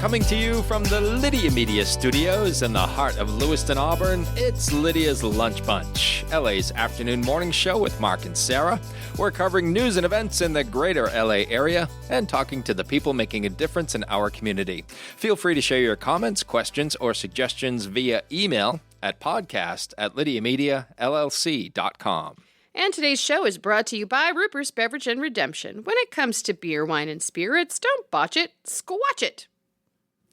Coming to you from the Lydia Media Studios in the heart of Lewiston, Auburn, it's Lydia's Lunch Bunch, LA's afternoon morning show with Mark and Sara. We're covering news and events in the greater LA area and talking to the people making a difference in our community. Feel free to share your comments, questions, or suggestions via email at podcast@lydiamediallc.com. And today's show is brought to you by Roopers Beverage and Redemption. When it comes to beer, wine, and spirits, don't botch it, squatch it.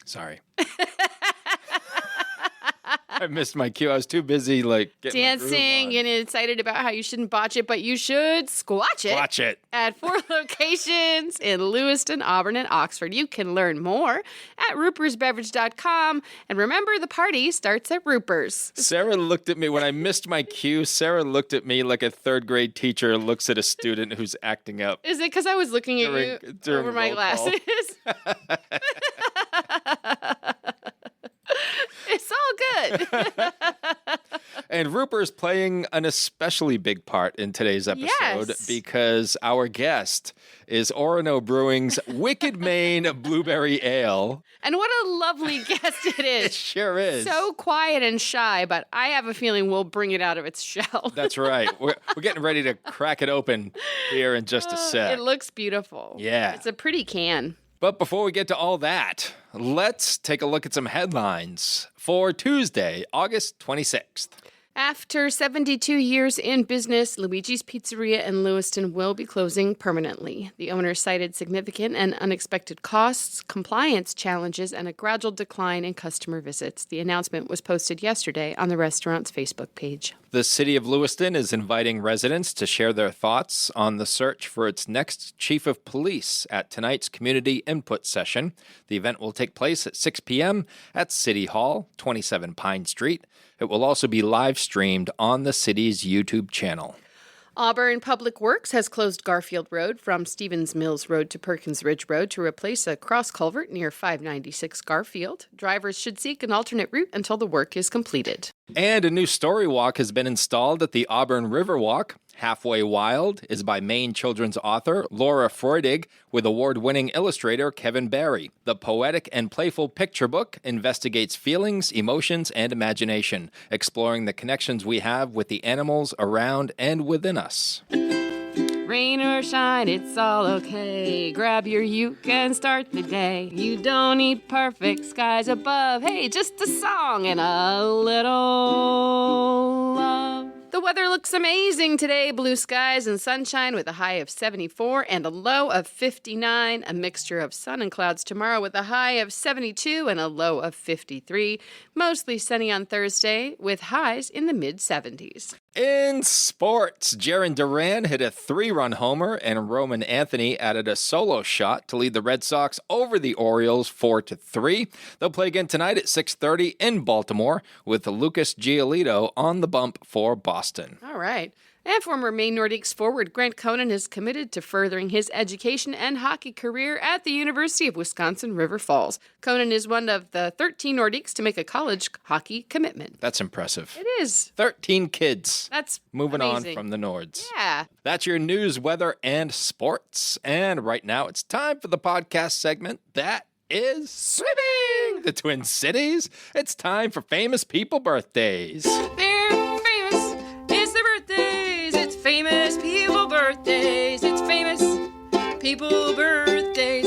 Sorry. I missed my cue. I was too busy, getting dancing and excited about how you shouldn't botch it, but you should squatch it. Watch it. At 4 locations in Lewiston, Auburn, and Oxford. You can learn more at roopersbeverage.com. And remember, the party starts at Roopers. Sara looked at me when I missed my cue. Sara looked at me like a third grade teacher looks at a student who's acting up. Is it because I was looking at you over my glasses? It's all good. And Ruper's playing an especially big part in today's episode because our guest is Orono Brewing's Wicked Maine Blueberry Ale. And what a lovely guest it is. It sure is. So quiet and shy, but I have a feeling we'll bring it out of its shell. That's right. We're getting ready to crack it open here in just a sec. It looks beautiful. Yeah. It's a pretty can. But before we get to all that, let's take a look at some headlines for Tuesday, August 26th. After 72 years in business, Luigi's Pizzeria in Lewiston will be closing permanently. The owner cited significant and unexpected costs, compliance challenges, and a gradual decline in customer visits. The announcement was posted yesterday on the restaurant's Facebook page. The city of Lewiston is inviting residents to share their thoughts on the search for its next chief of police at tonight's community input session. The event will take place at 6 p.m. at City Hall, 27 Pine Street. It will also be live streamed on the city's YouTube channel. Auburn Public Works has closed Garfield Road from Stevens Mills Road to Perkins Ridge Road to replace a cross culvert near 596 Garfield. Drivers should seek an alternate route until the work is completed. And a new story walk has been installed at the Auburn Riverwalk. Halfway Wild is by Maine children's author Laura Freudig with award-winning illustrator Kevin Barry. The poetic and playful picture book investigates feelings, emotions, and imagination, exploring the connections we have with the animals around and within us. Rain or shine, it's all okay. Grab your uke and start the day. You don't need perfect skies above. Hey, just a song and a little love. The weather looks amazing today. Blue skies and sunshine with a high of 74 and a low of 59. A mixture of sun and clouds tomorrow with a high of 72 and a low of 53. Mostly sunny on Thursday with highs in the mid-70s. In sports, Jarren Duran hit a 3-run homer and Roman Anthony added a solo shot to lead the Red Sox over the Orioles 4-3. They'll play again tonight at 6:30 in Baltimore with Lucas Giolito on the bump for Boston. All right. And former Maine Nordiques forward Grant Conan is committed to furthering his education and hockey career at the University of Wisconsin River Falls. Conan is one of the 13 Nordiques to make a college hockey commitment. That's impressive. It is. 13 kids. That's moving amazing. on from the Nords. Yeah. That's your news, weather, and sports. And right now it's time for the podcast segment that is Swimming the Twin Cities. It's time for famous people birthdays. They're famous. It's their birthdays. It's famous people birthdays. It's famous people birthdays.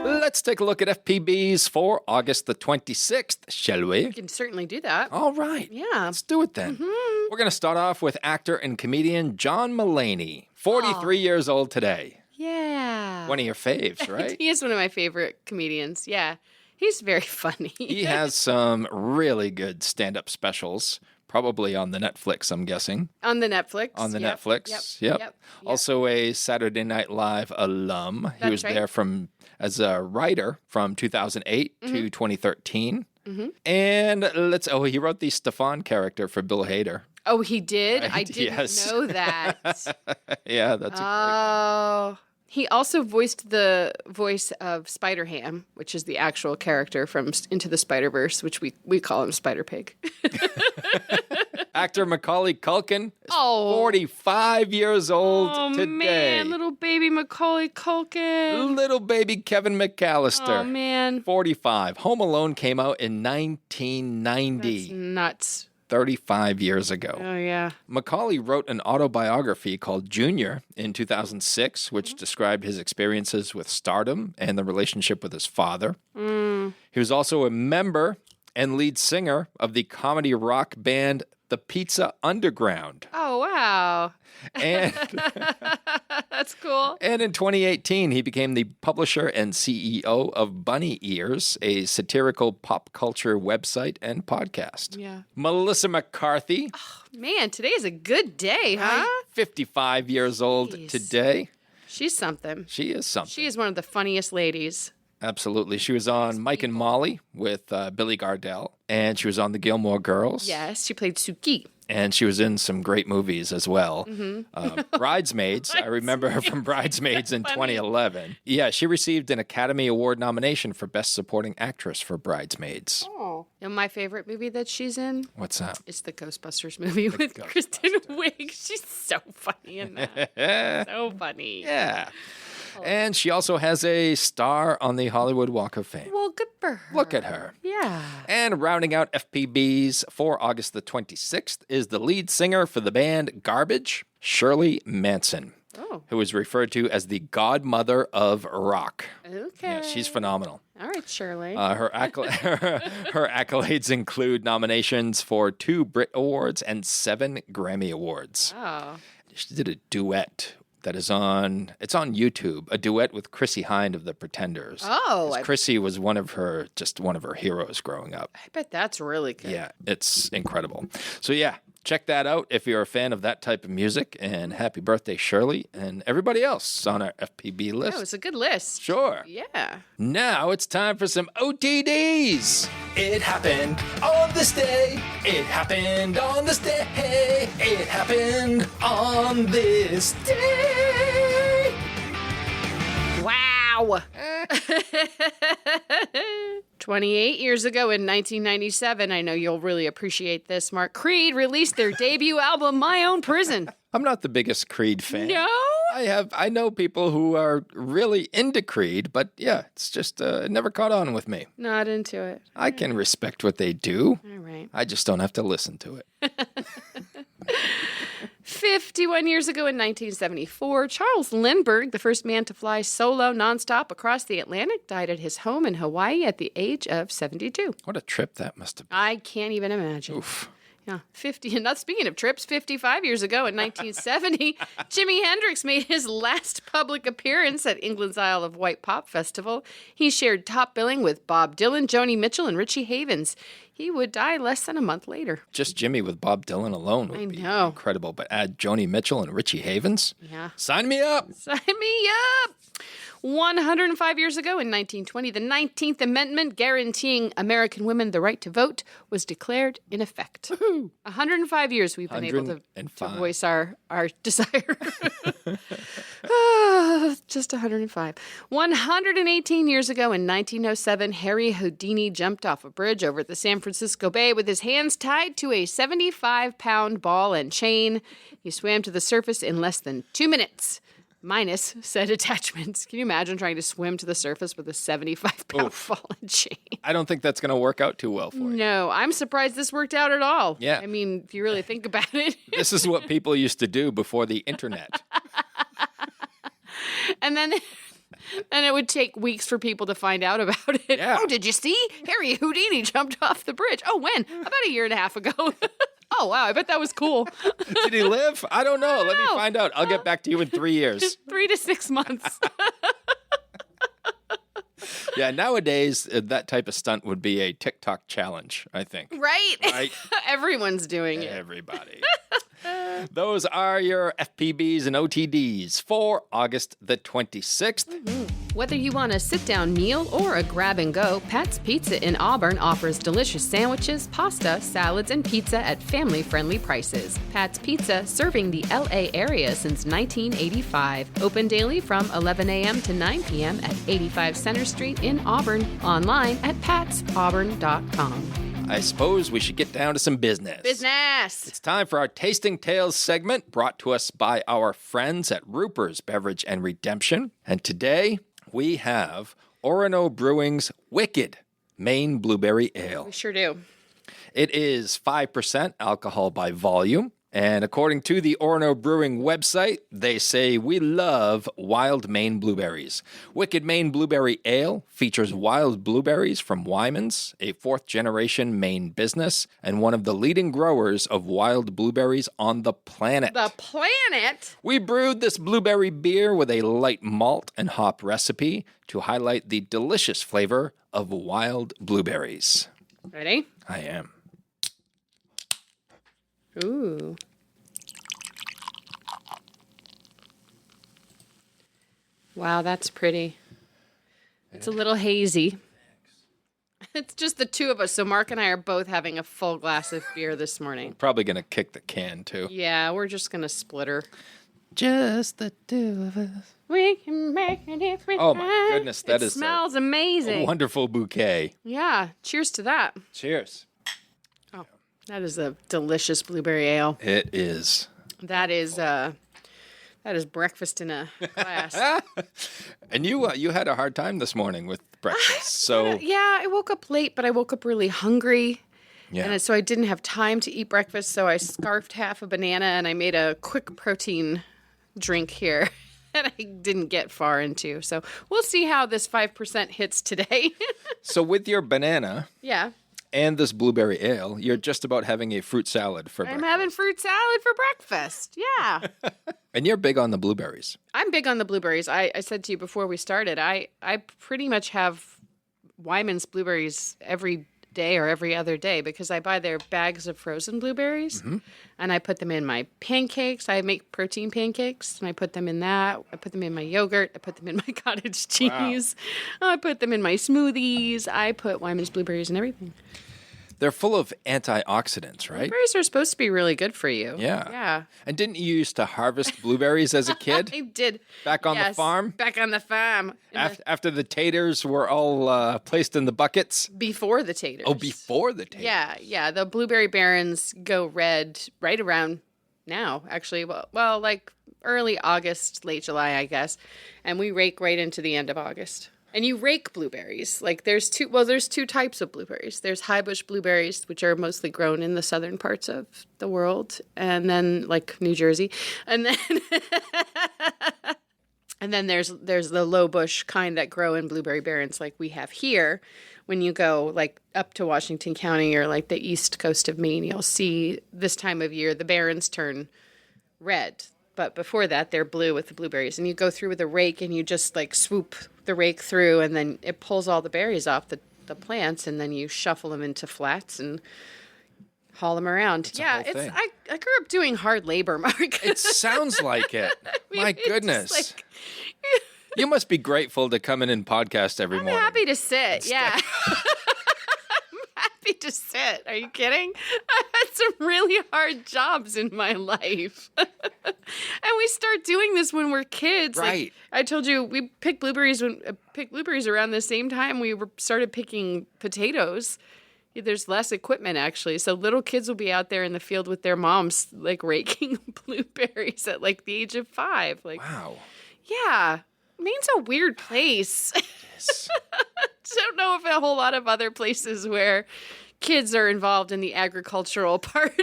Let's take a look at FPBs for August the 26th, shall we? We can certainly do that. All right. Yeah. Let's do it then. Mm-hmm. We're going to start off with actor and comedian John Mulaney, 43 years old today. Yeah. One of your faves, right? He is one of my favorite comedians. Yeah. He's very funny. He has some really good stand-up specials, probably on the Netflix, I'm guessing. On the Netflix. On the Yep. Netflix. Yep. Also a Saturday Night Live alum. He was right. there as a writer from 2008 to 2013. Mm-hmm. And he wrote the Stefan character for Bill Hader. Oh, he did? Right? I didn't know that. Yeah, that's a great one. He also voiced the voice of Spider-Ham, which is the actual character from Into the Spider-Verse, which we call him Spider-Pig. Actor Macaulay Culkin is 45 years old today. Oh, man, little baby Macaulay Culkin. Little baby Kevin McAllister. Oh, man. 45. Home Alone came out in 1990. That's nuts. 35 years ago. Oh, yeah. Macaulay wrote an autobiography called Junior in 2006, which described his experiences with stardom and the relationship with his father. He was also a member and lead singer of the comedy rock band The Pizza Underground. Oh, wow. And That's cool. And in 2018, he became the publisher and CEO of Bunny Ears, a satirical pop culture website and podcast. Yeah. Melissa McCarthy. Man, today is a good day, huh? 55 years old today. She's something. She is something. She is one of the funniest ladies. Absolutely. She was on Mike and Molly with Billy Gardell, and she was on The Gilmore Girls. Yes, she played Suki. And she was in some great movies as well. Bridesmaids. I remember her from Bridesmaids in 2011. Yeah, she received an Academy Award nomination for Best Supporting Actress for Bridesmaids. Oh. And my favorite movie that she's in? What's that? It's the Ghostbusters movie with Kristen Wiig. She's so funny in that. So funny. Yeah. And she also has a star on the Hollywood Walk of Fame. Well, good for her. Look at her. Yeah. And rounding out FPBs for August the 26th is the lead singer for the band Garbage, Shirley Manson, who is referred to as the godmother of rock. Okay. Yeah, she's phenomenal. All right, Shirley. Her accolades include nominations for 2 Brit Awards and 7 Grammy Awards. Oh. She did a duet that is on YouTube, a duet with Chrissie Hynde of the Pretenders. Oh. Chrissie was one of her heroes growing up. I bet that's really good. Yeah, it's incredible. So yeah, check that out if you're a fan of that type of music. And happy birthday, Shirley, and everybody else on our FPB list. Oh, it's a good list. Sure. Yeah. Now it's time for some OTDs. It happened on this day. It happened on this day. It happened on this day. Wow. 28 years ago in 1997, I know you'll really appreciate this, Mark, Creed released their debut album, My Own Prison. I'm not the biggest Creed fan. No? I know people who are really into Creed, but yeah, it's just it never caught on with me. Not into it. I can respect what they do. All right. I just don't have to listen to it. 51 years ago in 1974, Charles Lindbergh, the first man to fly solo nonstop across the Atlantic, died at his home in Hawaii at the age of 72. What a trip that must have been. I can't even imagine. Oof. Yeah, 50. And not speaking of trips, 55 years ago in 1970, Jimi Hendrix made his last public appearance at England's Isle of Wight Pop Festival. He shared top billing with Bob Dylan, Joni Mitchell, and Richie Havens. He would die less than a month later. Just Jimmy with Bob Dylan alone would be incredible. But add Joni Mitchell and Richie Havens? Yeah. Sign me up. Sign me up. 105 years ago in 1920, the 19th Amendment guaranteeing American women the right to vote was declared in effect. Woo-hoo. 105 years we've been able to voice our desire. Just 105. 118 years ago in 1907, Harry Houdini jumped off a bridge over the San Francisco Bay with his hands tied to a 75-pound ball and chain. He swam to the surface in less than 2 minutes. Minus said attachments. Can you imagine trying to swim to the surface with a 75-pound ball and chain? I don't think that's going to work out too well for you. No, I'm surprised this worked out at all. Yeah. I mean, if you really think about it. This is what people used to do before the internet. And then it would take weeks for people to find out about it. Yeah. Oh, did you see? Harry Houdini jumped off the bridge. Oh, when? About a year and a half ago. Oh, wow. I bet that was cool. Did he live? I don't know. Let me find out. I'll get back to you in 3 years. 3 to 6 months. Yeah, nowadays, that type of stunt would be a TikTok challenge, I think. Right? Everyone's doing it. Everybody. Those are your FPBs and OTDs for August the 26th. Mm-hmm. Whether you want a sit-down meal or a grab-and-go, Pat's Pizza in Auburn offers delicious sandwiches, pasta, salads, and pizza at family-friendly prices. Pat's Pizza, serving the L.A. area since 1985. Open daily from 11 a.m. to 9 p.m. at 85 Center Street in Auburn. Online at patsauburn.com. I suppose we should get down to some business. Business! It's time for our Tasting Tales segment, brought to us by our friends at Roopers Beverage and Redemption. And today, we have Orono Brewing's Wicked Maine Blueberry Ale. We sure do. It is 5% alcohol by volume. And according to the Orono Brewing website, they say, we love wild Maine blueberries. Wicked Maine Blueberry Ale features wild blueberries from Wyman's, a fourth-generation Maine business, and one of the leading growers of wild blueberries on the planet. The planet? We brewed this blueberry beer with a light malt and hop recipe to highlight the delicious flavor of wild blueberries. Ready? I am. Ooh. Wow, that's pretty. It's a little hazy. It's just the two of us, so Mark and I are both having a full glass of beer this morning. Probably going to kick the can, too. Yeah, we're just going to split her. Just the two of us. We can make a difference. Oh, my goodness, that is smells a amazing. wonderful bouquet. Yeah, cheers to that. Cheers. Oh, that is a delicious blueberry ale. It is. That is breakfast in a glass. And you had a hard time this morning with breakfast, so Yeah, I woke up late, but I woke up really hungry. yeah. And so I didn't have time to eat breakfast, so I scarfed half a banana and I made a quick protein drink here that I didn't get far into. So we'll see how this 5% hits today. So with your banana Yeah. and this blueberry ale, you're just about having a fruit salad for I'm breakfast. having fruit salad for breakfast. Yeah. And you're big on the blueberries. I'm big on the blueberries. I said to you before we started, I pretty much have Wyman's blueberries every day or every other day because I buy their bags of frozen blueberries and I put them in my pancakes. I make protein pancakes and I put them in that. I put them in my yogurt. I put them in my cottage cheese. I put them in my smoothies. I put Wyman's blueberries in everything. They're full of antioxidants, right? Blueberries are supposed to be really good for you. Yeah. Yeah. And didn't you used to harvest blueberries as a kid? I did. Back on the Yes, farm? Back on the farm. After the taters were all placed in the buckets? Before the taters. Oh, before the taters. Yeah. The blueberry barrens go red right around now, actually. Well, like early August, late July, I guess. And we rake right into the end of August. And you rake blueberries. Like there's two types of blueberries. There's high bush blueberries, which are mostly grown in the southern parts of the world, and then like New Jersey. And then and then there's the low bush kind that grow in blueberry barrens like we have here. When you go like up to Washington County or like the east coast of Maine, you'll see this time of year the barrens turn red. But before that, they're blue with the blueberries. And you go through with a rake and you just like swoop the rake through and then it pulls all the berries off the plants and then you shuffle them into flats and haul them around. a whole thing. I grew up doing hard labor, Mark. It sounds like it. My It's just goodness. like- You must be grateful to come in and podcast every I'm morning. happy to sit. Yeah. I'm happy to sit. Are you kidding? I've had some really hard jobs in my life. And we start doing this when we're kids. Right. Like, I told you we picked blueberries around the same time we started picking potatoes. There's less equipment actually. So little kids will be out there in the field with their moms like raking blueberries at like the age of 5. Like Wow. yeah. Maine's a weird place. Yes. Don't know if a whole lot of other places where kids are involved in the agricultural part.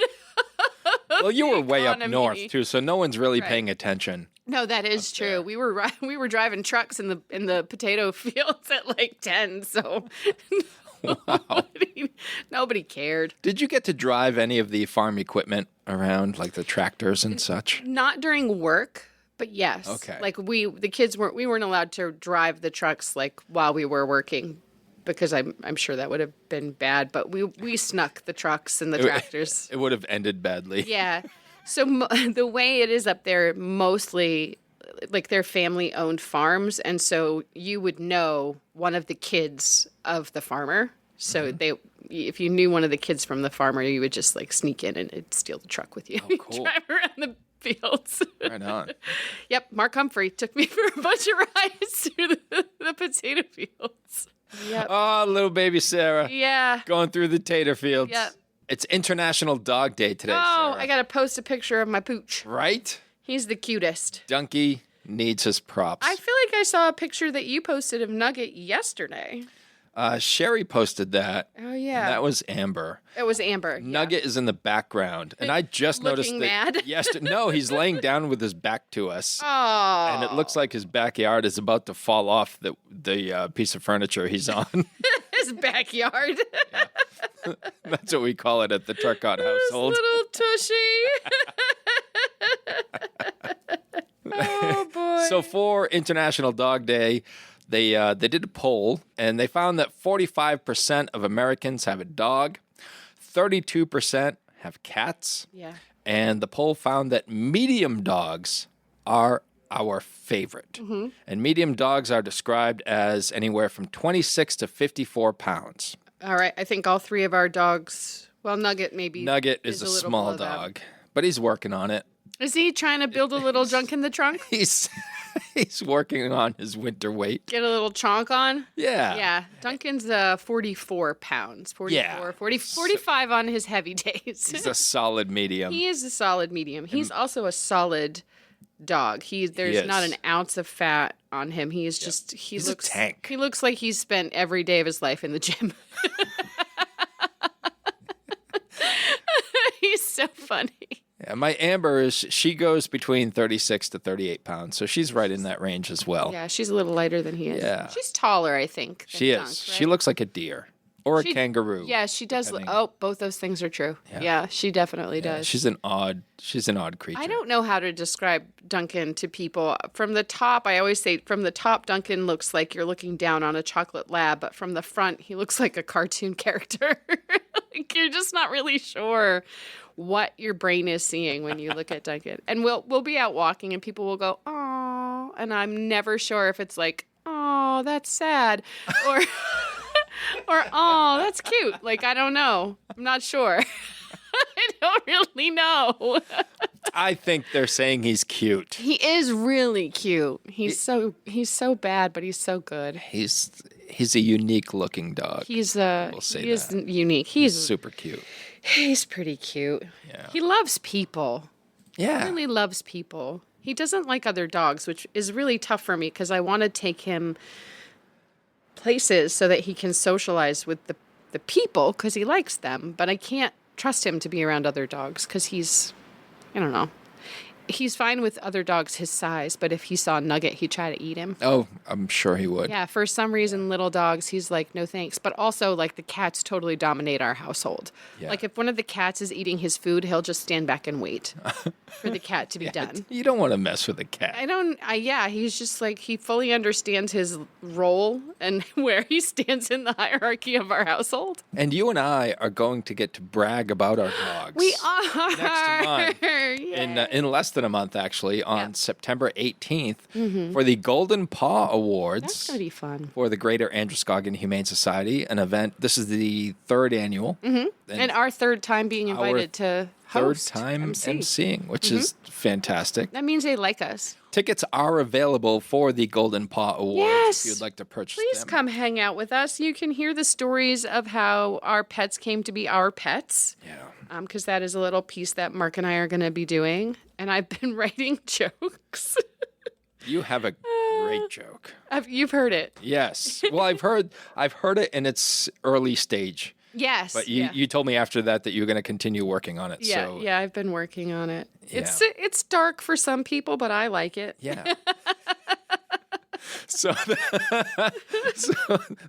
Well, you were way up economy. north too, so no one's really Right. paying attention. No, that is true. there. We were driving trucks in the potato fields at like 10, so nobody cared. Did you get to drive any of the farm equipment around, like the tractors and such? Not during work, but yes. Okay. Like we weren't allowed to drive the trucks like while we were working because I'm sure that would have been bad, but we snuck the trucks and the tractors. It would have ended badly. Yeah. So the way it is up there, mostly like they're family-owned farms, and so you would know one of the kids of the farmer. So if you knew one of the kids from the farmer, you would just like sneak in and it'd steal the truck with you. Oh, cool. Drive around the fields. Right on. Yep, Mark Humphrey took me for a bunch of rides through the potato fields. Yep. Oh, little baby Sara. Yeah. Going through the tater fields. Yep. It's International Dog Day today, Oh, Sara. I got to post a picture of my pooch. Right? He's the cutest. Donkey needs his props. I feel like I saw a picture that you posted of Nugget yesterday. Sherry posted that. Oh, yeah. And that was Amber. It was Amber. Nugget is in the background. And I just noticed Looking that. mad? No, he's laying down with his back to us. Oh. And it looks like his backyard is about to fall off the piece of furniture he's on. His backyard. That's what we call it at the Turcotte household. This little tushy. Oh, boy. So for International Dog Day, they did a poll, and they found that 45% of Americans have a dog, 32% have cats, Yeah. and the poll found that medium dogs are our favorite. Mm-hmm. And medium dogs are described as anywhere from 26 to 54 pounds. All right. I think all three of our dogs, well, Nugget maybe. Nugget is a little small below that. dog, but he's working on it. Is he trying to build a little junk in the trunk? He's working on his winter weight. Get a little chonk on? Yeah. Yeah. Duncan's 44 pounds. 44, Yeah. 45 on his heavy days. He's a solid medium. He is a solid medium. He's also a solid dog. There's is. not an ounce of fat on him. He is just He's a tank. He looks like he's spent every day of his life in the gym. He's so funny. Yeah, my Amber she goes between 36 to 38 pounds, so she's right in that range as well. Yeah, she's a little lighter than he is. Yeah. She's taller, I think. Than She is. Dunk, right? She looks like a deer or a kangaroo. Yeah, she does. depending. Both those things are true. Yeah, she definitely Yeah, does. she's an odd creature. I don't know how to describe Duncan to people. From the top, I always say from the top, Duncan looks like you're looking down on a chocolate lab, but from the front, he looks like a cartoon character. Like you're just not really sure what your brain is seeing when you look at Duncan. And we'll be out walking and people will go, "Oh," and I'm never sure if it's like, "Oh, that's sad," or or "Oh, that's cute." Like I don't know. I'm not sure. I don't really know. I think they're saying he's cute. He is really cute. He's so bad, but he's so good. He's a unique looking dog. He's We'll say he is that. unique. He's super cute. He's pretty cute. Yeah. He loves people. Yeah. He really loves people. He doesn't like other dogs, which is really tough for me because I want to take him places so that he can socialize with the people because he likes them, but I can't trust him to be around other dogs because I don't know. He's fine with other dogs his size, but if he saw Nugget, he'd try to eat him. Oh, I'm sure he would. Yeah, for some reason, little dogs, he's like, no thanks. But also, like, the cats totally dominate our household. Yeah. Like, if one of the cats is eating his food, he'll just stand back and wait for the cat to be done. You don't want to mess with a cat. He's just like, he fully understands his role and where he stands in the hierarchy of our household. And you and I are going to get to brag about our dogs. We are. Next month. Yay. In less than a month, actually, on September 18th for the Golden Paw Awards. That's going to be fun. For the Greater Androscoggin Humane Society, an event. This is the third annual. And our third time being invited to host. Third time MC. emceeing, which is fantastic. That means they like us. Tickets are available for the Golden Paw Awards Yes. if you'd like to purchase Please them. come hang out with us. You can hear the stories of how our pets came to be our pets. Yeah. Because that is a little piece that Mark and I are going to be doing. And I've been writing jokes. You have a great joke. You've heard it. Yes. Well, I've heard it in its early stage. Yes. But you told me after that you're going to continue working on it. Yeah, so yeah, I've been working on it. Yeah. It's dark for some people, but I like it. yeah. So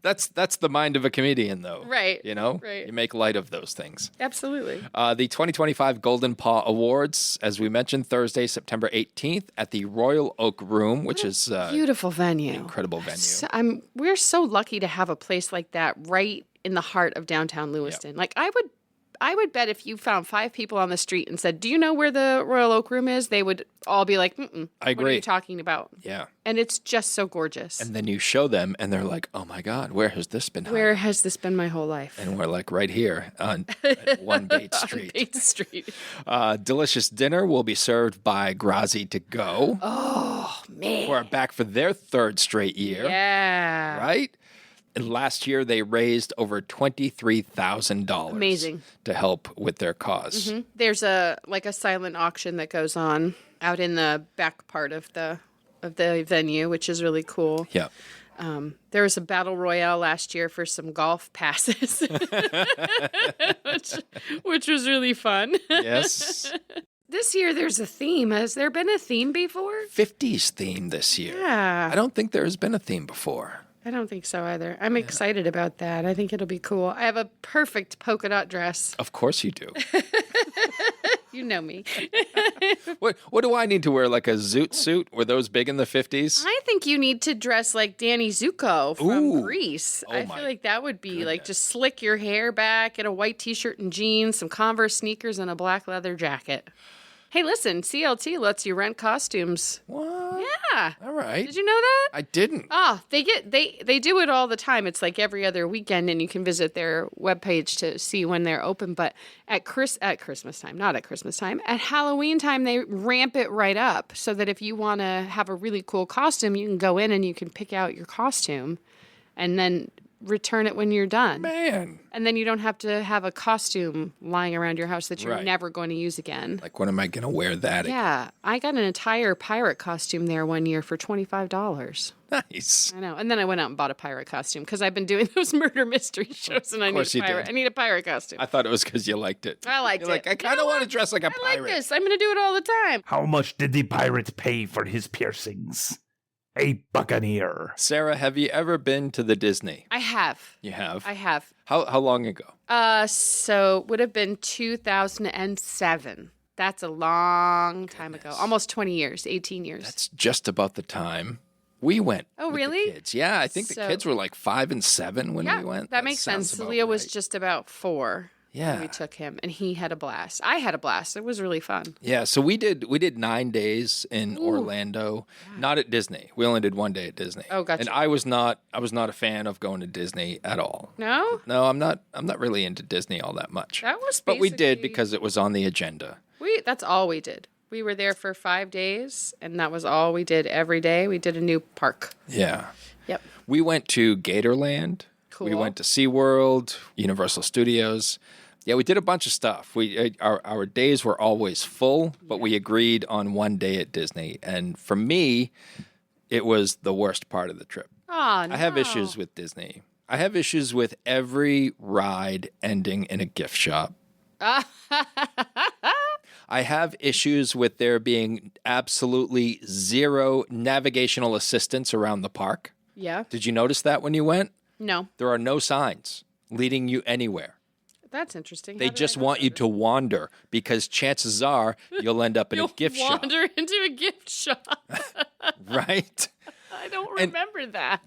that's the mind of a comedian, though. Right. You know? Right. You make light of those things. Absolutely. The 2025 Golden Paw Awards, as we mentioned, Thursday, September 18th at the Royal Oak Room, which is Beautiful venue. incredible venue. We're so lucky to have a place like that right in the heart of downtown Lewiston. Like I would bet if you found 5 people on the street and said, "Do you know where the Royal Oak Room is?" they would all be like, "Mm-mm. I agree. What are you talking about?" Yeah. And it's just so gorgeous. And then you show them, and they're like, "Oh my God, where has this been?" Where has this been my whole life? And we're like, right here on at 1 Bates Street. Bates Street. Delicious dinner will be served by Grazi to Go. Oh man. Who are back for their 3rd straight year. Yeah. Right? last year they raised over $23,000. Amazing. To help with their cause. Mm-hmm. There's a silent auction that goes on out in the back part of the venue, which is really cool. Yeah. There was a battle royale last year for some golf passes, which was really fun. Yes. This year there's a theme. Has there been a theme before? 50s theme this year. Yeah. I don't think there has been a theme before. I don't think so either. I'm excited about that. I think it'll be cool. I have a perfect polka dot dress. Of course you do. You know me. What do I need to wear? Like a zoot suit? Were those big in the 50s? I think you need to dress like Danny Zuko from Greece. Oh I feel like that would be like just slick your hair back, get a white t-shirt and jeans, some Converse sneakers, and a black leather jacket. Hey, listen, CLT lets you rent costumes. What? Yeah. All right. Did you know that? I didn't. Oh, they do it all the time. It's like every other weekend, and you can visit their webpage to see when they're open. But at Christmas time, not at Christmas time, at Halloween time, they ramp it right up so that if you want to have a really cool costume, you can go in and you can pick out your costume and then return it when you're done. Man. And then you don't have to have a costume lying around your house that you're Right. never going to use again. Like, when am I going to wear that again? Yeah. I got an entire pirate costume there one year for $25. Nice. I know. And then I went out and bought a pirate costume because I've been doing those murder mystery shows and I need a pirate. I need a pirate costume. I thought it was because you liked it. I liked You're it. like, I kind of want to dress like a I pirate. like this. I'm going to do it all the time. How much did the pirate pay for his piercings? A buccaneer. Sarah, have you ever been to the Disney? I have. You have? I have. How long ago? So it would have been 2007. That's a long time ago. Almost 20 years, 18 years. That's just about the time we went. Oh, with the really? kids. Yeah, I think the So- kids were like 5 and 7 when we went. That makes sounds sense. about Leo was right. just about 4 Yeah. when we took him, and he had a blast. I had a blast. It was really fun. Yeah, so we did 9 days in Orlando, not at Disney. We only did 1 day at Disney. Oh, gotcha. And I was not a fan of going to Disney at all. No? No, I'm not really into Disney all that much. That was But we did basically- because it was on the agenda. That's all we did. We were there for 5 days, and that was all we did every day. We did a new park. Yeah. Yep. We went to Gatorland. We Cool. went to SeaWorld, Universal Studios. Yeah, we did a bunch of stuff. Our days were always full, but we agreed on 1 day at Disney. And for me, it was the worst part of the trip. Oh, no. I have issues with Disney. I have issues with every ride ending in a gift shop. I have issues with there being absolutely zero navigational assistance around the park. Yeah. Did you notice that when you went? No. There are no signs leading you anywhere. That's interesting. They How did just I not want you notice? to wander because chances are you'll end up in a gift shop, wander into a gift shop. right? I don't remember that.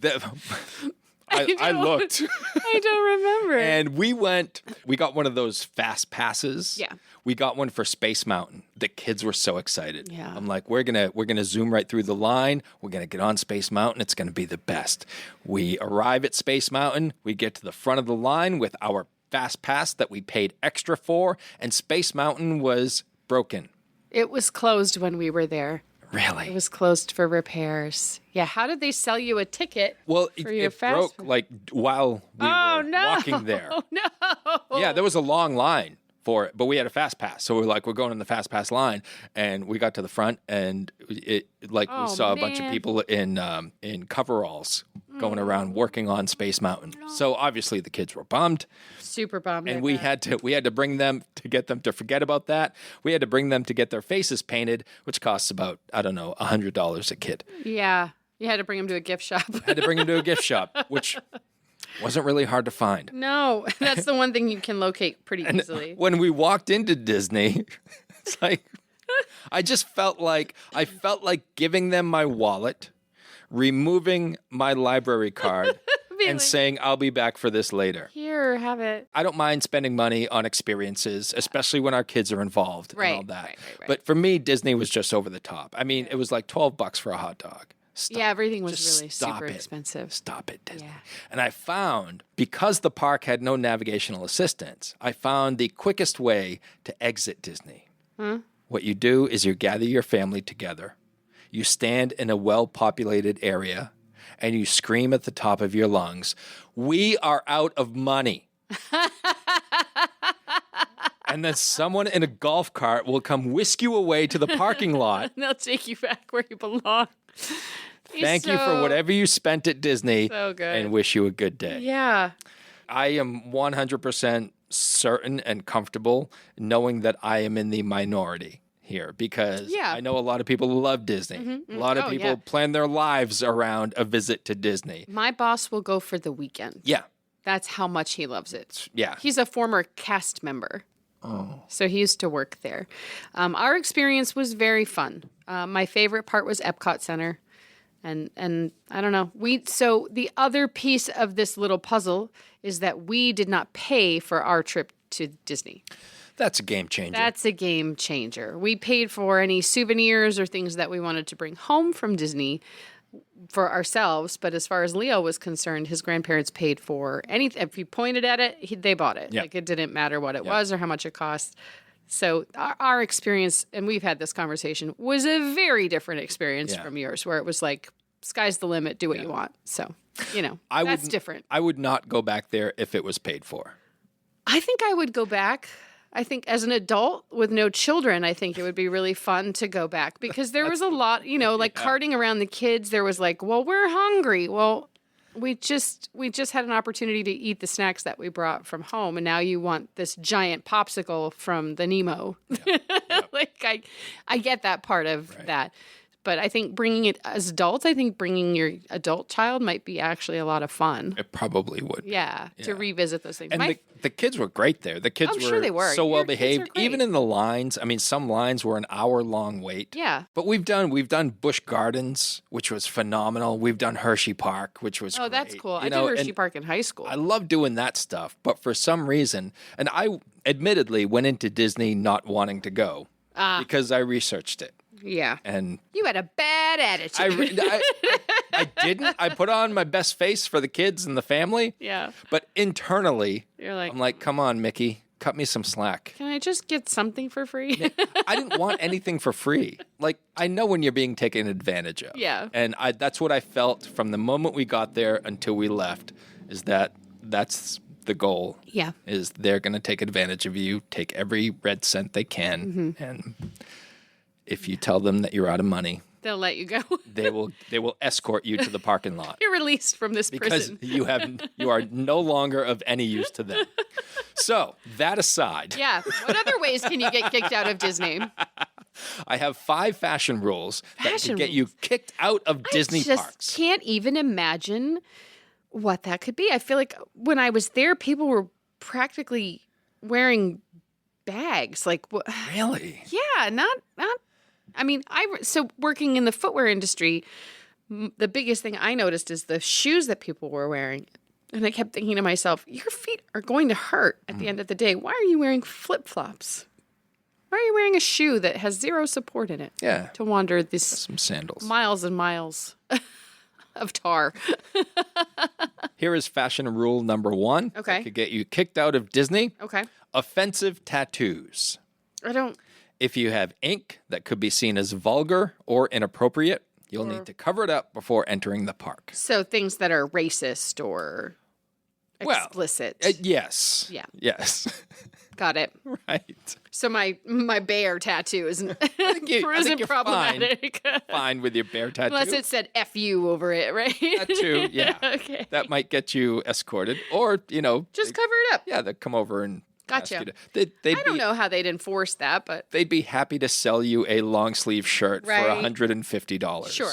I don't. looked. I don't remember. And we got one of those fast passes. Yeah. We got one for Space Mountain. The kids were so excited. Yeah. I'm like, we're gonna zoom right through the line. We're gonna get on Space Mountain. It's gonna be the best. We arrive at Space Mountain. We get to the front of the line with our fast pass that we paid extra for, and Space Mountain was broken. It was closed when we were there. Really? It was closed for repairs. Yeah. How did they sell you a ticket? Well, for your it fast broke pass? like while we were no. walking there. Oh, no. Yeah, there was a long line for it, but we had a fast pass. So we're going in the fast pass line, and we got to the front, and we saw a bunch of man. people in coveralls going around working on Space Mountain. So obviously the kids were bummed, Super bummed. and I we bet. had to bring them to get them to forget about that. We had to bring them to get their faces painted, which costs about $100 a kid. Yeah. You had to bring them to a gift shop. Had to bring them to a gift shop, which wasn't really hard to find. No. That's the one thing you can locate pretty And easily. when we walked into Disney, it's like I felt like giving them my wallet, removing my library card, and like, saying I'll be back for this later. Here, have it. I don't mind spending money on experiences, especially when our kids are involved and all that. Right. But for me, Disney was just over the top. I mean, it was like $12 for a hot dog. Stop. Yeah, everything was Just really stop super it. expensive. Stop it, Disney. Yeah. And I found, because the park had no navigational assistance, I found the quickest way to exit Disney. What you do is you gather your family together. You stand in a well-populated area. and you scream at the top of your lungs, "We are out of money." And then someone in a golf cart will come whisk you away to the parking lot. And they'll take you back where you belong. Thank you for whatever you spent at Disney. So good. And wish you a good day. Yeah. I am 100% certain and comfortable knowing that I am in the minority here because I know a lot of people love Disney. A lot of people plan their lives around a visit to Disney. My boss will go for the weekend. Yeah. That's how much he loves it. Yeah. He's a former cast member. Oh. So he used to work there. Our experience was very fun. My favorite part was Epcot Center. And I don't know. So the other piece of this little puzzle is that we did not pay for our trip to Disney. That's a game changer. That's a game changer. We paid for any souvenirs or things that we wanted to bring home from Disney for ourselves. But as far as Leo was concerned, his grandparents paid for anything. If you pointed at it, they bought it. Yeah. Like it didn't matter what it was or how much it cost. So our experience, and we've had this conversation, was a very different experience from yours, where it was like, sky's the limit, do what you want. So, that's different. I would not go back there if it was paid for. I think I would go back. I think as an adult with no children, I think it would be really fun to go back because there was a lot, like carting around the kids. There was like, well, we're hungry. Well, we just had an opportunity to eat the snacks that we brought from home. And now you want this giant popsicle from the Nemo. Yeah. Like I get that part of that. But I think bringing it as adults, bringing your adult child might be actually a lot of fun. It probably would. Yeah, to revisit those things. And the kids were great there. The kids were so well behaved. Even in the lines, some lines were an hour-long wait. Yeah. But we've done Busch Gardens, which was phenomenal. We've done Hershey Park, which was great. Oh, that's cool. I did Hershey Park in high school. I love doing that stuff. But for some reason, and I admittedly went into Disney not wanting to go because I researched it. Yeah. And you had a bad attitude. I didn't. I put on my best face for the kids and the family. Yeah. But internally, I'm like, come on, Mickey, cut me some slack. Can I just get something for free? I didn't want anything for free. Like, I know when you're being taken advantage of. Yeah. And that's what I felt from the moment we got there until we left, is that's the goal. Yeah. Is they're going to take advantage of you, take every red cent they can, and if you tell them that you're out of money, they'll let you go. they will escort you to the parking lot. You're released from this because prison. you are no longer of any use to them. So, that aside. Yeah. What other ways can you get kicked out of Disney? I have 5 fashion rules that could get you kicked out of Disney parks. I just can't even imagine what that could be. I feel like when I was there, people were practically wearing bags. Like, really? Yeah, not. So working in the footwear industry, the biggest thing I noticed is the shoes that people were wearing. And I kept thinking to myself, your feet are going to hurt at the end of the day. Why are you wearing flip-flops? Why are you wearing a shoe that has zero support in it? Yeah. To wander this some sandals. Miles and miles of tar. Here is fashion rule number 1. Okay. That could get you kicked out of Disney. Okay. Offensive tattoos. I If you have ink that could be seen as vulgar or inappropriate, you'll need to cover it up before entering the park. So things that are racist or explicit. Yes. Yeah. Yes. Got it. Right. So my bear tattoo isn't you're problematic. Fine with your bear tattoo. Unless it said F you over it, right? That too, yeah. Okay. That might get you escorted. Or, just cover it up. Yeah, they'll come over and Gotcha. ask you to. I don't know how they'd enforce that, but they'd be happy to sell you a long sleeve shirt for $150. Sure.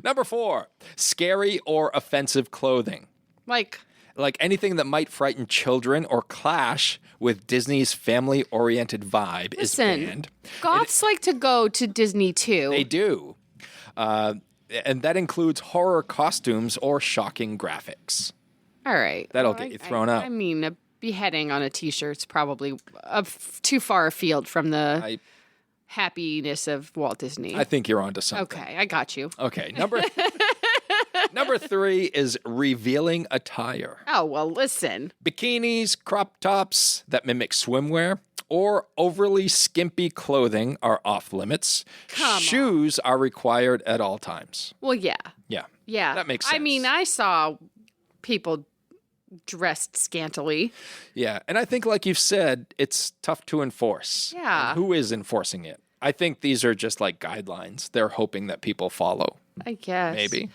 Number 4, scary or offensive clothing. Like anything that might frighten children or clash with Disney's family-oriented vibe is banned. Goths like to go to Disney too. They do. And that includes horror costumes or shocking graphics. All right. That'll get you thrown out. I mean, a beheading on a T-shirt's probably too far afield from the happiness of Walt Disney. I think you're onto something. Okay, I got you. Okay, Number 3 is revealing attire. Oh, well, listen. Bikinis, crop tops that mimic swimwear, or overly skimpy clothing are off limits. Come on. Shoes are required at all times. Well, yeah. Yeah. Yeah. That makes sense. I mean, I saw people dressed scantily. Yeah. And I think, like you've said, it's tough to enforce. Yeah. And who is enforcing it? I think these are just like guidelines they're hoping that people follow. I guess. Maybe. I mean,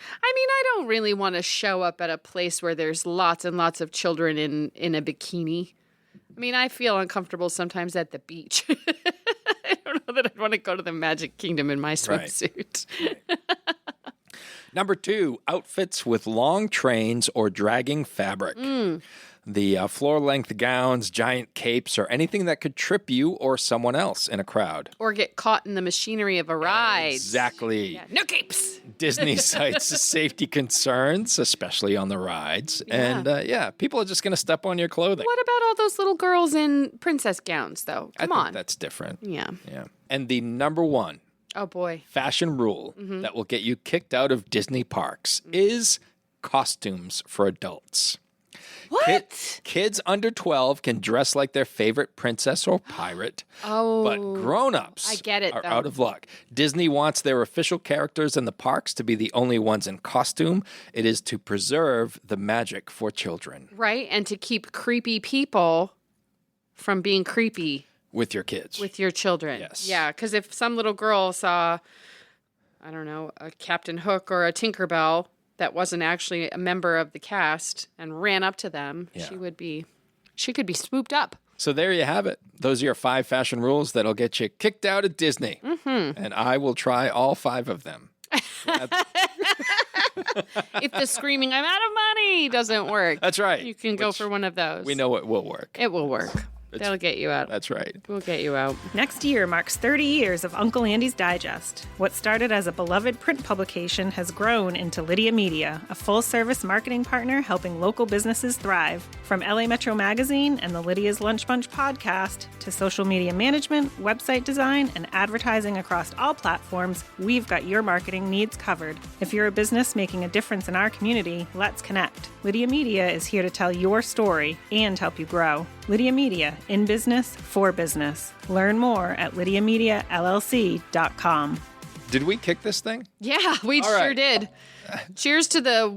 I don't really want to show up at a place where there's lots and lots of children in a bikini. I mean, I feel uncomfortable sometimes at the beach. I don't know that I'd want to go to the Magic Kingdom in my swimsuit. Right. Number 2, outfits with long trains or dragging fabric. The floor-length gowns, giant capes, or anything that could trip you or someone else in a crowd. Or get caught in the machinery of a ride. Exactly. Yeah, no capes. Disney cites safety concerns, especially on the rides. Yeah. And people are just going to step on your clothing. What about all those little girls in princess gowns, though? Come I on. think that's different. Yeah. Yeah. And the number 1 Oh, boy. fashion rule that will get you kicked out of Disney parks is costumes for adults. What? Kids under 12 can dress like their favorite princess or pirate, Oh. but grown-ups I get it, are though. out of luck. Disney wants their official characters in the parks to be the only ones in costume. It is to preserve the magic for children. Right? And to keep creepy people from being creepy With your kids. with your children. Yes. Yeah, because if some little girl saw, I don't know, a Captain Hook or a Tinkerbell that wasn't actually a member of the cast and ran up to them, Yeah. she could be swooped up. So there you have it. Those are your 5 fashion rules that'll get you kicked out of Disney. And I will try all 5 of them. If the screaming "I'm out of money" doesn't work, That's right. you can go Which for one of those. We know it will work. It will work. That'll get you out. That's right. We'll get you out. Next year marks 30 years of Uncle Andy's Digest. What started as a beloved print publication has grown into Lydia Media, a full-service marketing partner helping local businesses thrive. From LA Metro Magazine and the Lydia's Lunch Bunch podcast to social media management, website design, and advertising across all platforms, we've got your marketing needs covered. If you're a business making a difference in our community, let's connect. Lydia Media is here to tell your story and help you grow. Lydia Media, in business, for business. Learn more at lydiamediallc.com. Did we kick this thing? Yeah, we All sure right. did. Cheers to the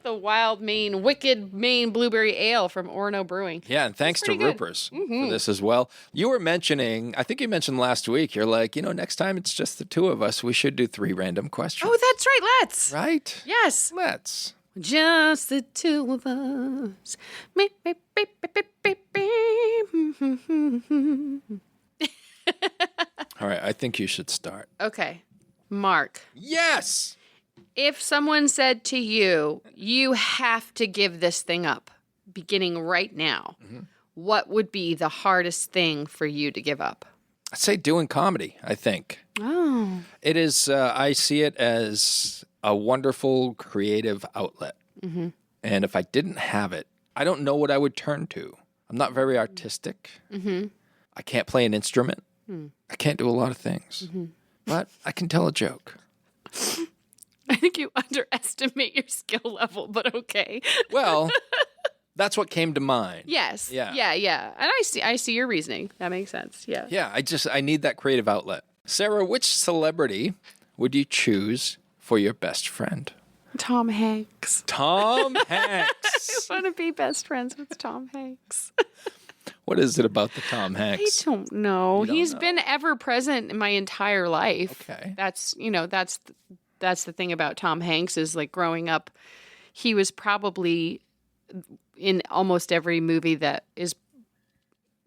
wild Maine, wicked Maine blueberry ale from Orono Brewing. Yeah, and thanks to pretty good. Roopers for this as well. You were mentioning, I think you mentioned last week, you're like, next time it's just the 2 of us, we should do 3 random questions. Oh, that's right. Let's. Right? Yes. Let's. Just the 2 of us. Beep, beep, beep, beep, beep, beep, beep. All right, I think you should start. Okay. Mark, Yes! if someone said to you, you have to give this thing up, beginning right now, what would be the hardest thing for you to give up? I'd say doing comedy, I think. Oh. It is, I see it as a wonderful creative outlet. And if I didn't have it, I don't know what I would turn to. I'm not very artistic. I can't play an instrument. I can't do a lot of things. But I can tell a joke. I think you underestimate your skill level, but okay. Well, that's what came to mind. Yes. Yeah. Yeah. And I see your reasoning. That makes sense. Yeah. Yeah, I need that creative outlet. Sarah, which celebrity would you choose for your best friend? Tom Hanks. Tom I Hanks. want to be best friends with Tom Hanks. What is it about the Tom I Hanks? don't know. You don't He's know. been ever present in my entire life. Okay. That's the thing about Tom Hanks is like growing up, he was probably in almost every movie that is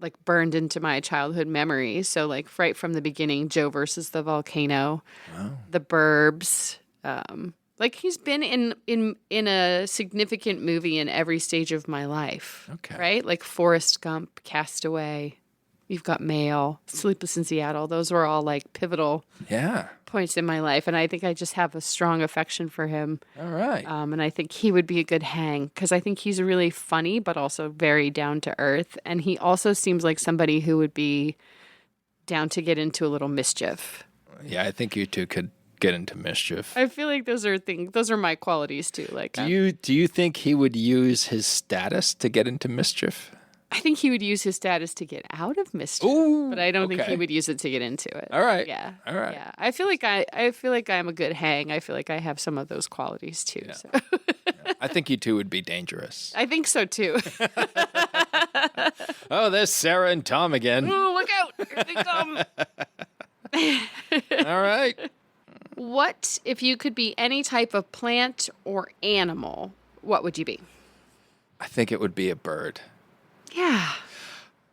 like burned into my childhood memory. So like right from the beginning, Joe versus the Volcano, The Burbs, like he's been in a significant movie in every stage of my life. Okay. Right? Like Forrest Gump, Castaway, You've Got Mail, Sleepless in Seattle. Those were all like pivotal Yeah. points in my life. And I think I just have a strong affection for him. All right. And I think he would be a good hang because I think he's really funny, but also very down to earth. And he also seems like somebody who would be down to get into a little mischief. Yeah, I think you two could get into mischief. I feel like those are my qualities too. Like Do you think he would use his status to get into mischief? I think he would use his status to get out of mischief, Ooh, but I don't think okay. he would use it to get into it. All right. Yeah. All right. Yeah. I feel like I'm a good hang. I feel like I have some of those qualities too. Yeah. So. I think you two would be dangerous. I think so too. Oh, there's Sarah and Tom again. Ooh, look out! Here they come. All right. What if you could be any type of plant or animal? What would you be? I think it would be a bird. Yeah.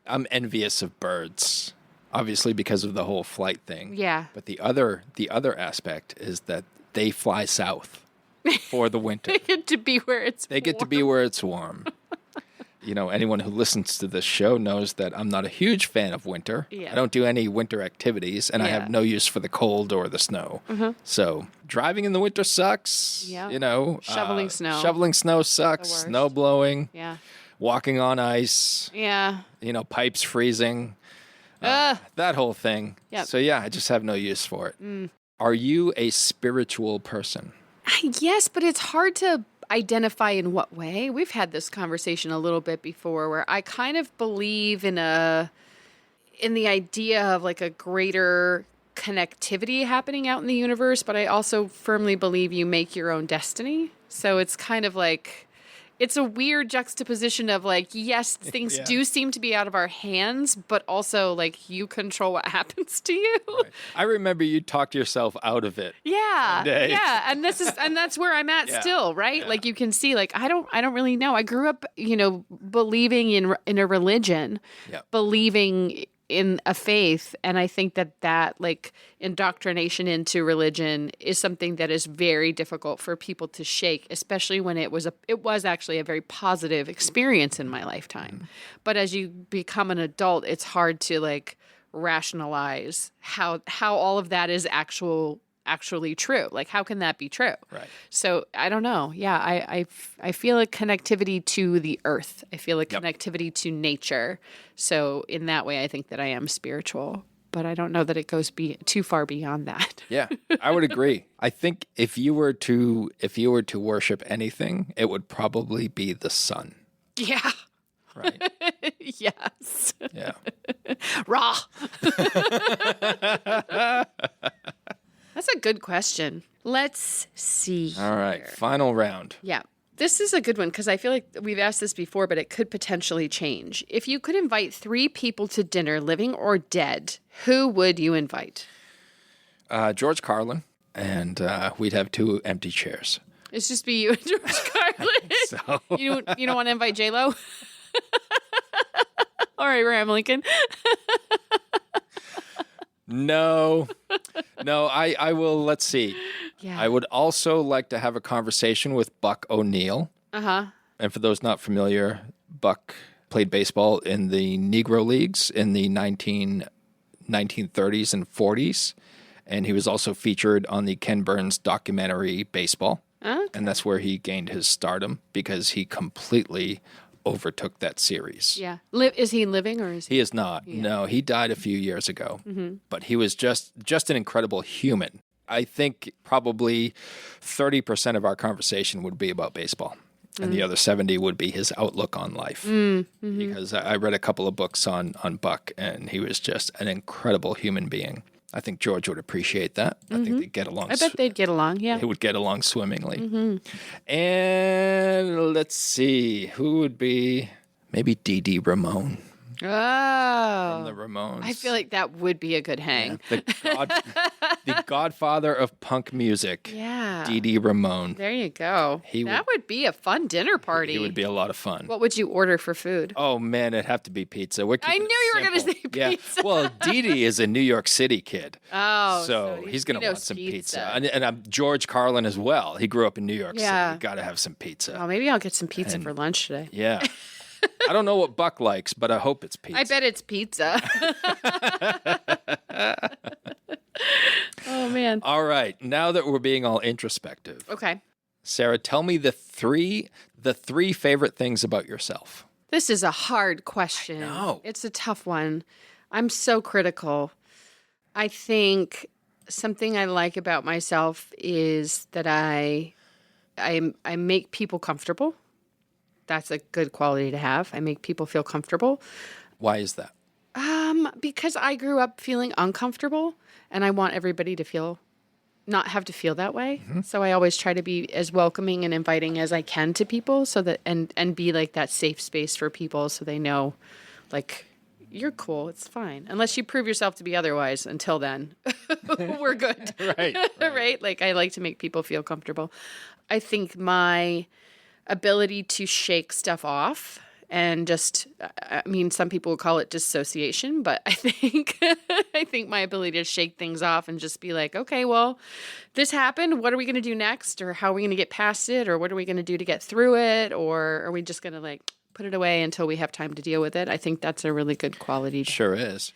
I'm envious of birds, obviously because of the whole flight thing. Yeah. But the other aspect is that they fly south for the winter. They get to be where it's They get to warm. be where it's warm. You know, anyone who listens to this show knows that I'm not a huge fan of winter. Yeah. I don't do any winter activities, and I Yeah. have no use for the cold or the snow. Mhm. So driving in the winter sucks. Yeah. You know, Shoveling snow. Shoveling snow sucks. worst. Snow blowing. Yeah. Walking on ice. Yeah. You know, pipes freezing. That whole thing. Yep. So yeah, I just have no use for it. Are you a spiritual person? Yes, but it's hard to identify in what way. We've had this conversation a little bit before where I kind of believe in the idea of like a greater connectivity happening out in the universe, but I also firmly believe you make your own destiny. So it's kind of like it's a weird juxtaposition of like, yes, things Yeah. do seem to be out of our hands, but also like you control what happens to you. Right. I remember you talked yourself out of it. Yeah. Someday. Yeah. And that's where I'm at Yeah. still, right? Yeah. Like you can see, like, I don't really know. I grew up, believing in a religion, Yeah. believing in a faith. And I think that like indoctrination into religion is something that is very difficult for people to shake, especially when it was actually a very positive experience in my lifetime. But as you become an adult, it's hard to like rationalize how all of that is actually true. Like, how can that be true? Right. So I don't know. Yeah, I feel a connectivity to the earth. I feel a Yep. connectivity to nature. So in that way, I think that I am spiritual. But I don't know that it goes too far beyond that. Yeah, I would agree. I think if you were to worship anything, it would probably be the sun. Yeah. Right. Yes. Yeah. Raw. That's a good question. Let's see. All right. here. Final round. Yeah. This is a good one because I feel like we've asked this before, but it could potentially change. If you could invite 3 people to dinner, living or dead, who would you invite? George Carlin, and we'd have 2 empty chairs. It's just be you and George Carlin. So You don't want to invite J-Lo? Or Abraham Lincoln? no, I will. Let's see. Yeah. I would also like to have a conversation with Buck O'Neill. Uh-huh. And for those not familiar, Buck played baseball in the Negro Leagues in the 1930s and 40s. And he was also featured on the Ken Burns documentary Baseball. Okay. And that's where he gained his stardom because he completely overtook that series. Yeah. Is he living or is he? He is not. Yeah. No, he died a few years ago. But he was just an incredible human. I think probably 30% of our conversation would be about baseball. And the other 70 would be his outlook on life. Because I read a couple of books on Buck, and he was just an incredible human being. I think George would appreciate that. I think they'd get along. I bet they'd get along, yeah. They would get along swimmingly. And let's see, who would be maybe Dee Dee Ramone Oh. from the Ramones. I feel like that would be a good hang. The godfather of punk music, Yeah. Dee Dee Ramone. There you go. That would be a fun dinner party. It would be a lot of fun. What would you order for food? Oh man, it'd have to be pizza. We're I keeping knew it you were gonna simple. say pizza. Yeah. Well, Dee Dee is a New York City kid. Oh, So he's going he to want knows some pizza. pizza. And I'm George Carlin as well. He grew up in New York Yeah. City. Got to have some pizza. Oh, maybe I'll get some pizza for lunch today. Yeah. I don't know what Buck likes, but I hope it's pizza. I bet it's pizza. Oh, man. All right. Now that we're being all introspective, Okay. Sarah, tell me the three favorite things about yourself. This is a hard question. I know. It's a tough one. I'm so critical. I think something I like about myself is that I make people comfortable. that's a good quality to have. I make people feel comfortable. Why is that? Because I grew up feeling uncomfortable, and I want everybody to not have to feel that way. So I always try to be as welcoming and inviting as I can to people, so that and be like that safe space for people, so they know, like, you're cool, it's fine, unless you prove yourself to be otherwise. Until then, we're good. Right. Right? Like, I like to make people feel comfortable. I think my ability to shake stuff off and just, I mean, some people would call it dissociation, but I think my ability to shake things off and just be like, okay, well, this happened. What are we going to do next? Or how are we going to get past it? Or what are we going to do to get through it? Or are we just going to like put it away until we have time to deal with it? I think that's a really good quality. Sure is.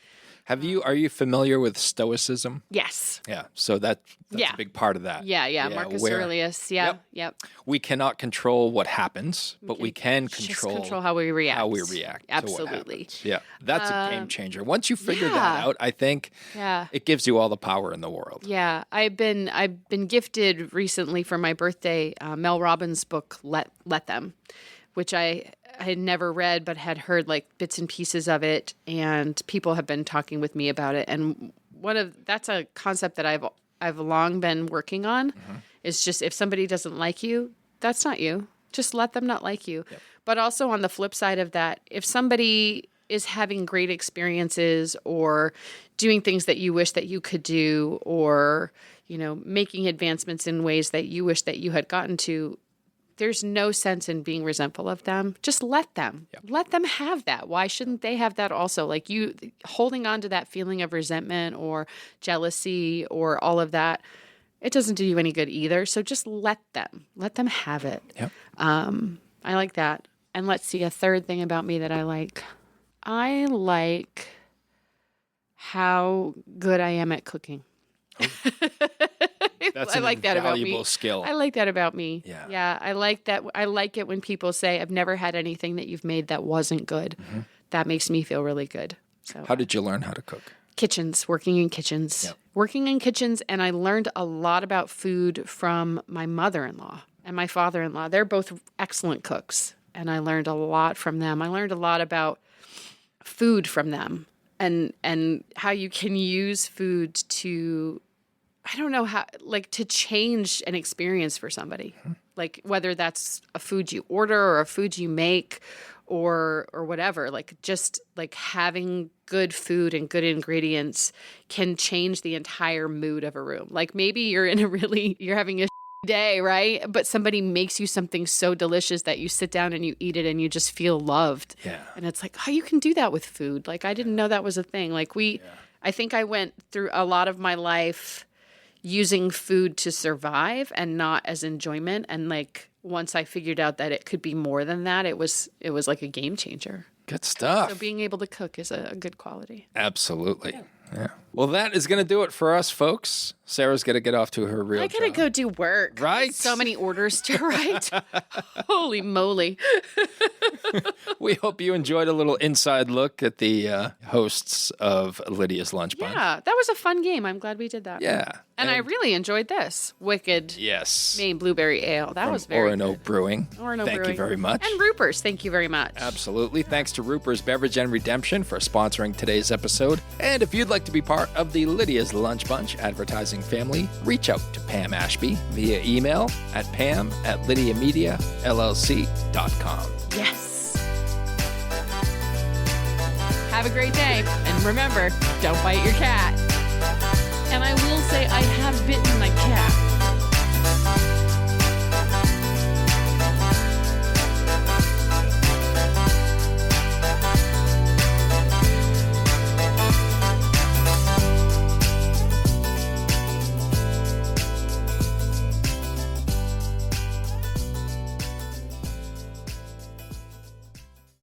Are you familiar with Stoicism? Yes. Yeah. So that's a big part of that. Yeah. Marcus Aurelius. Yeah. Yep. We cannot control what happens, but we can control how we react. Absolutely. Yeah. That's a game changer. Once you figure that out, I think it gives you all the power in the world. Yeah. I've been gifted recently for my birthday, Mel Robbins' book, Let Them, which I had never read, but had heard like bits and pieces of it, and people have been talking with me about it. And that's a concept that I've long been working on. Is just, if somebody doesn't like you, that's not you. Just let them not like you. Yep. But also on the flip side of that, if somebody is having great experiences or doing things that you wish that you could do, or, you know, making advancements in ways that you wish that you had gotten to, there's no sense in being resentful of them. Just let them. Yep. Let them have that. Why shouldn't they have that also? Like, you holding on to that feeling of resentment or jealousy or all of that, it doesn't do you any good either. So just let them. Let them have it. Yep. I like that. And let's see, a third thing about me that I like. I like how good I am at cooking. That's I like that about me. Valuable skill. I like that about me. Yeah. I like that. I like it when people say, I've never had anything that you've made that wasn't good. That makes me feel really good. So, how did you learn how to cook? Working in kitchens. Yep. Working in kitchens, and I learned a lot about food from my mother-in-law and my father-in-law. They're both excellent cooks, and I learned a lot from them. I learned a lot about food from them, and how you can use food to, I don't know how, like, to change an experience for somebody. Like, whether that's a food you order or a food you make or whatever, like, just like having good food and good ingredients can change the entire mood of a room. Like, maybe you're having a day, right? But somebody makes you something so delicious that you sit down and you eat it and you just feel loved. Yeah. And it's like, oh, you can do that with food. Like, I didn't know that was a thing. Like, I think I went through a lot of my life using food to survive and not as enjoyment. And like, once I figured out that it could be more than that, it was like a game changer. Good stuff. So being able to cook is a good quality. Absolutely. Yeah. Well, that is going to do it for us, folks. Sarah's got to get off to her real job. I got to go do work. Right. So many orders to write. Holy moly. We hope you enjoyed a little inside look at the hosts of Lydia's Lunch Bunch. Yeah, that was a fun game. I'm glad we did that. Yeah. And I really enjoyed this. Wicked Maine Blueberry Ale. That was very Orono good. Brewing. Orono Thank Brewing. you very much. And Roopers, thank you very much. Absolutely. Thanks to Roopers Beverage and Redemption for sponsoring today's episode. And if you'd like to be part of the Lydia's Lunch Bunch advertising family, reach out to Pam Ashby via email at pam@lydiamediallc.com. Yes. Have a great day. And remember, don't bite your cat. And I will say, I have bitten